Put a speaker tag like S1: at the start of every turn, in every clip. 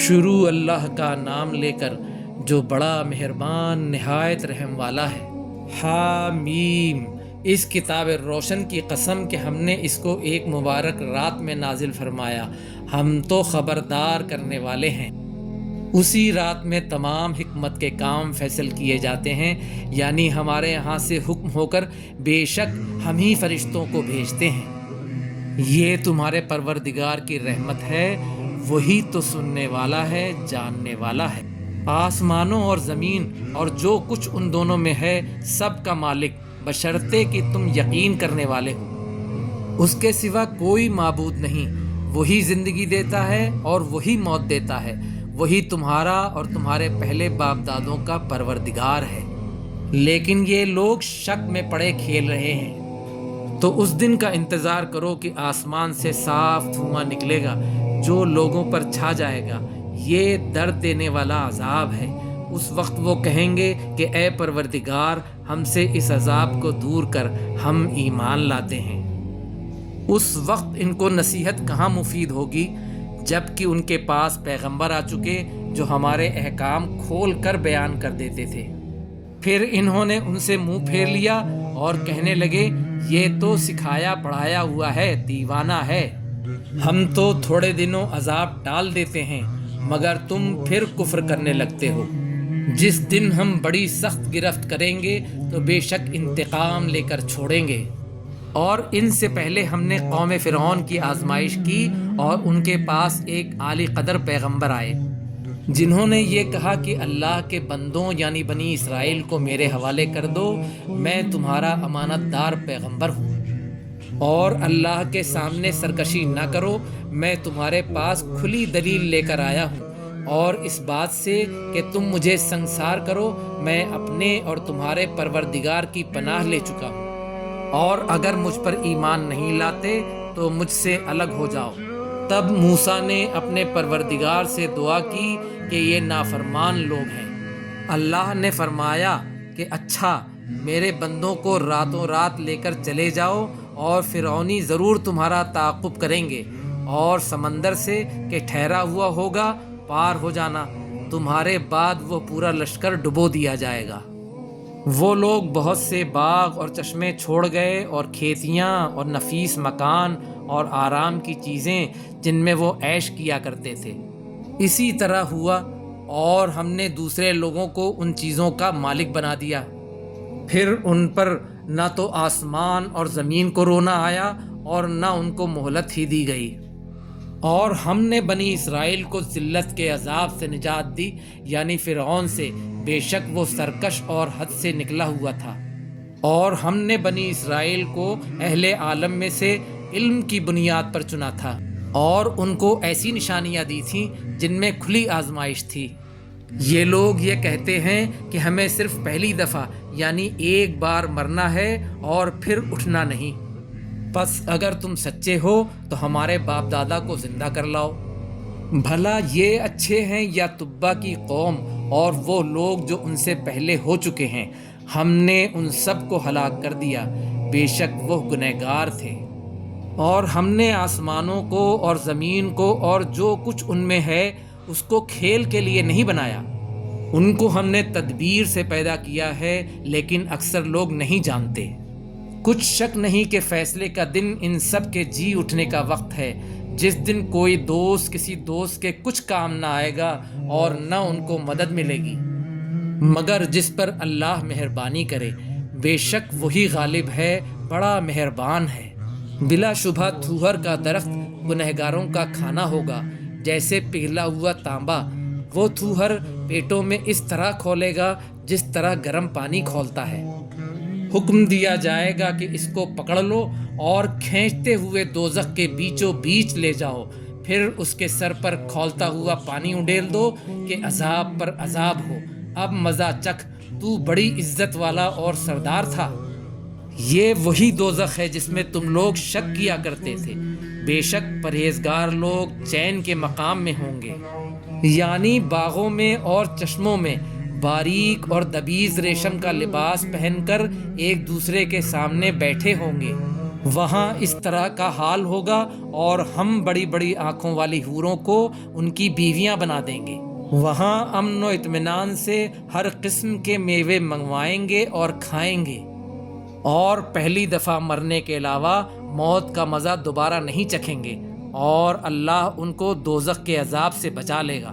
S1: شروع اللہ کا نام لے کر جو بڑا مہربان نہایت رحم والا ہے۔ حامیم، اس کتاب روشن کی قسم کہ ہم نے اس کو ایک مبارک رات میں نازل فرمایا، ہم تو خبردار کرنے والے ہیں۔ اسی رات میں تمام حکمت کے کام فیصل کیے جاتے ہیں، یعنی ہمارے یہاں سے حکم ہو کر بے شک ہم ہی فرشتوں کو بھیجتے ہیں۔ یہ تمہارے پروردگار کی رحمت ہے، وہی تو سننے والا ہے، جاننے والا ہے۔ آسمانوں اور زمین اور جو کچھ ان دونوں میں ہے سب کا مالک، بشرطے کہ تم یقین کرنے والے ہو۔ اس کے سوا کوئی معبود نہیں، وہی زندگی دیتا ہے اور وہی موت دیتا ہے، وہی تمہارا اور تمہارے پہلے باپ دادوں کا پروردگار ہے، لیکن یہ لوگ شک میں پڑے کھیل رہے ہیں۔ تو اس دن کا انتظار کرو کہ آسمان سے صاف دھواں نکلے گا جو لوگوں پر چھا جائے گا، یہ درد دینے والا عذاب ہے۔ اس وقت وہ کہیں گے کہ اے پروردگار، ہم سے اس عذاب کو دور کر، ہم ایمان لاتے ہیں۔ اس وقت ان کو نصیحت کہاں مفید ہوگی جب کہ ان کے پاس پیغمبر آ چکے جو ہمارے احکام کھول کر بیان کر دیتے تھے۔ پھر انہوں نے ان سے منہ پھیر لیا اور کہنے لگے، یہ تو سکھایا پڑھایا ہوا ہے، دیوانہ ہے۔ ہم تو تھوڑے دنوں عذاب ٹال دیتے ہیں مگر تم پھر کفر کرنے لگتے ہو۔ جس دن ہم بڑی سخت گرفت کریں گے تو بے شک انتقام لے کر چھوڑیں گے۔ اور ان سے پہلے ہم نے قوم فرعون کی آزمائش کی اور ان کے پاس ایک عالی قدر پیغمبر آئے جنہوں نے یہ کہا کہ اللہ کے بندوں یعنی بنی اسرائیل کو میرے حوالے کر دو، میں تمہارا امانت دار پیغمبر ہوں، اور اللہ کے سامنے سرکشی نہ کرو، میں تمہارے پاس کھلی دلیل لے کر آیا ہوں، اور اس بات سے کہ تم مجھے سنگسار کرو میں اپنے اور تمہارے پروردگار کی پناہ لے چکا ہوں، اور اگر مجھ پر ایمان نہیں لاتے تو مجھ سے الگ ہو جاؤ۔ تب موسیٰ نے اپنے پروردگار سے دعا کی کہ یہ نافرمان لوگ ہیں۔ اللہ نے فرمایا کہ اچھا، میرے بندوں کو راتوں رات لے کر چلے جاؤ، اور فرعونی ضرور تمہارا تعاقب کریں گے، اور سمندر سے کہ ٹھہرا ہوا ہوگا پار ہو جانا، تمہارے بعد وہ پورا لشکر ڈبو دیا جائے گا۔ وہ لوگ بہت سے باغ اور چشمے چھوڑ گئے اور کھیتیاں اور نفیس مکان اور آرام کی چیزیں جن میں وہ عیش کیا کرتے تھے۔ اسی طرح ہوا، اور ہم نے دوسرے لوگوں کو ان چیزوں کا مالک بنا دیا۔ پھر ان پر نہ تو آسمان اور زمین کو رونا آیا اور نہ ان کو مہلت ہی دی گئی۔ اور ہم نے بنی اسرائیل کو ذلت کے عذاب سے نجات دی، یعنی فرعون سے، بے شک وہ سرکش اور حد سے نکلا ہوا تھا۔ اور ہم نے بنی اسرائیل کو اہل عالم میں سے علم کی بنیاد پر چنا تھا، اور ان کو ایسی نشانیاں دی تھیں جن میں کھلی آزمائش تھی۔ یہ لوگ یہ کہتے ہیں کہ ہمیں صرف پہلی دفعہ یعنی ایک بار مرنا ہے اور پھر اٹھنا نہیں، پس اگر تم سچے ہو تو ہمارے باپ دادا کو زندہ کر لاؤ۔ بھلا یہ اچھے ہیں یا تبا کی قوم اور وہ لوگ جو ان سے پہلے ہو چکے ہیں؟ ہم نے ان سب کو ہلاک کر دیا، بے شک وہ گنہگار تھے۔ اور ہم نے آسمانوں کو اور زمین کو اور جو کچھ ان میں ہے اس کو کھیل کے لیے نہیں بنایا، ان کو ہم نے تدبیر سے پیدا کیا ہے، لیکن اکثر لوگ نہیں جانتے۔ کچھ شک نہیں کہ فیصلے کا دن ان سب کے جی اٹھنے کا وقت ہے، جس دن کوئی دوست کسی دوست کے کچھ کام نہ آئے گا اور نہ ان کو مدد ملے گی، مگر جس پر اللہ مہربانی کرے، بے شک وہی غالب ہے، بڑا مہربان ہے۔ بلا شبہ تھوہر کا درخت گنہگاروں کا کھانا ہوگا، جیسے پگھلا ہوا تانبا، وہ تھوہر پیٹوں میں اس طرح کھولے گا جس طرح گرم پانی کھولتا ہے۔ حکم دیا جائے گا کہ اس کو پکڑ لو اور کھینچتے ہوئے دوزخ کے بیچوں بیچ لے جاؤ، پھر اس کے سر پر کھولتا ہوا پانی اڈیل دو کہ عذاب پر عذاب ہو، اب مزہ چکھ، تو بڑی عزت والا اور سردار تھا۔ یہ وہی دوزخ ہے جس میں تم لوگ شک کیا کرتے تھے، بے شک پرہیزگار لوگ چین کے مقام میں ہوں گے، یعنی باغوں میں اور چشموں میں باریک اور دبیز ریشم کا لباس پہن کر ایک دوسرے کے سامنے بیٹھے ہوں گے، وہاں اس طرح کا حال ہوگا اور ہم بڑی بڑی آنکھوں والی حوروں کو ان کی بیویاں بنا دیں گے۔ وہاں امن و اطمینان سے ہر قسم کے میوے منگوائیں گے اور کھائیں گے، اور پہلی دفعہ مرنے کے علاوہ موت کا مزہ دوبارہ نہیں چکھیں گے، اور اللہ ان کو دوزخ کے عذاب سے بچا لے گا۔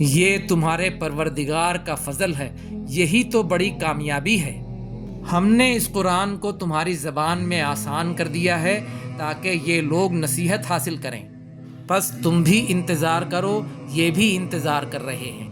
S1: یہ تمہارے پروردگار کا فضل ہے، یہی تو بڑی کامیابی ہے۔ ہم نے اس قرآن کو تمہاری زبان میں آسان کر دیا ہے تاکہ یہ لوگ نصیحت حاصل کریں۔ پس تم بھی انتظار کرو، یہ بھی انتظار کر رہے ہیں۔